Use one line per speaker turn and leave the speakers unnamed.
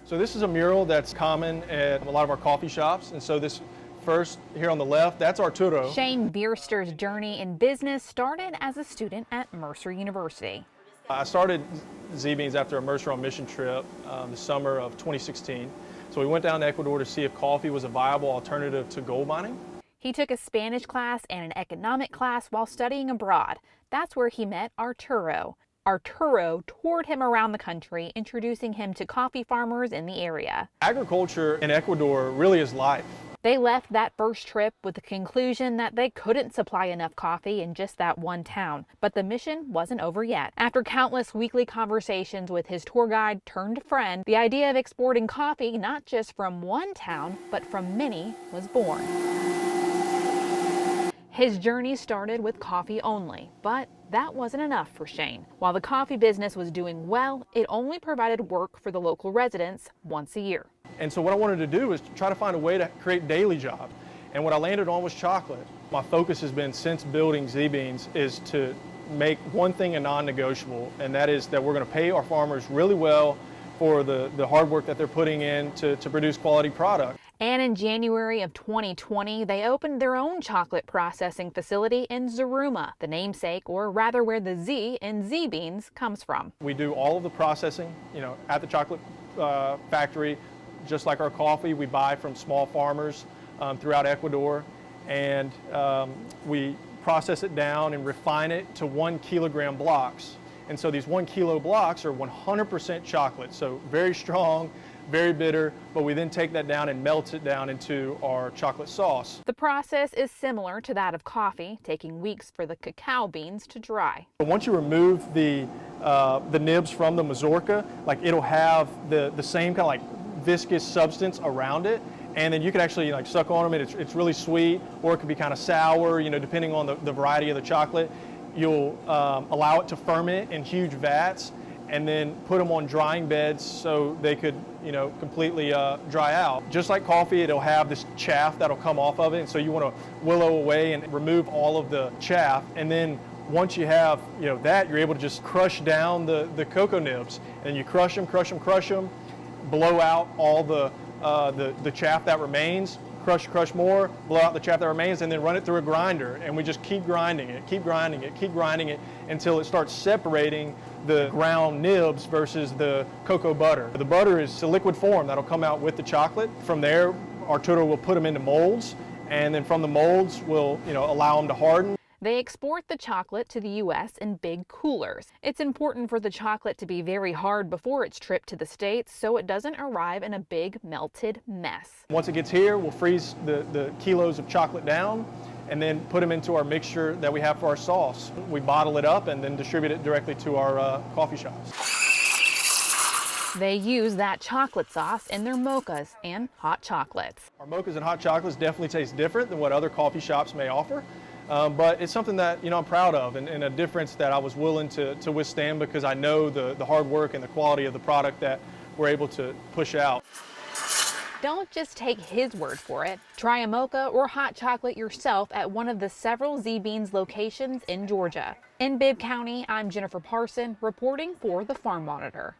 So this is a mural that's common at a lot of our coffee shops. And so this first here on the left, that's Arturo.
Shane Bierster's journey in business started as a student at Mercer University.
I started Z-Beans after a Mercer on mission trip the summer of 2016. So we went down to Ecuador to see if coffee was a viable alternative to gold mining.
He took a Spanish class and an economic class while studying abroad. That's where he met Arturo. Arturo toured him around the country, introducing him to coffee farmers in the area.
Agriculture in Ecuador really is life.
They left that first trip with the conclusion that they couldn't supply enough coffee in just that one town. But the mission wasn't over yet. After countless weekly conversations with his tour guide turned friend, the idea of exporting coffee not just from one town, but from many was born. His journey started with coffee only, but that wasn't enough for Shane. While the coffee business was doing well, it only provided work for the local residents once a year.
And so what I wanted to do was try to find a way to create daily jobs. And what I landed on was chocolate. My focus has been, since building Z-Beans, is to make one thing a non-negotiable, and that is that we're going to pay our farmers really well for the hard work that they're putting in to produce quality product.
And in January of 2020, they opened their own chocolate processing facility in Zaruma, the namesake, or rather where the Z in Z-Beans comes from.
We do all of the processing, at the chocolate factory. Just like our coffee, we buy from small farmers throughout Ecuador, and we process it down and refine it to 1 kilogram blocks. And so these 1 kilo blocks are 100% chocolate, so very strong, very bitter, but we then take that down and melt it down into our chocolate sauce.
The process is similar to that of coffee, taking weeks for the cacao beans to dry.
Once you remove the nibs from the mazorca, it'll have the same kind of viscous substance around it, and then you can actually suck on them, and it's really sweet, or it can be kind of sour, depending on the variety of the chocolate. You'll allow it to ferment in huge vats, and then put them on drying beds so they could completely dry out. Just like coffee, it'll have this chaff that'll come off of it, and so you want to willow away and remove all of the chaff, and then once you have that, you're able to just crush down the cocoa nibs, and you crush them, blow out all the chaff that remains, crush more, blow out the chaff that remains, and then run it through a grinder. And we just keep grinding it until it starts separating the ground nibs versus the cocoa butter. The butter is a liquid form that'll come out with the chocolate. From there, Arturo will put them into molds, and then from the molds, we'll allow them to harden.
They export the chocolate to the U.S. in big coolers. It's important for the chocolate to be very hard before its trip to the States so it doesn't arrive in a big melted mess.
Once it gets here, we'll freeze the kilos of chocolate down and then put them into our mixture that we have for our sauce. We bottle it up and then distribute it directly to our coffee shops.
They use that chocolate sauce in their mochas and hot chocolates.
Our mochas and hot chocolates definitely taste different than what other coffee shops may offer. But it's something that I'm proud of, and a difference that I was willing to withstand because I know the hard work and the quality of the product that we're able to push out.
Don't just take his word for it. Try a mocha or hot chocolate yourself at one of the several Z-Beans locations in Georgia. In Bibb County, I'm Jennifer Parson, reporting for the Farm Monitor.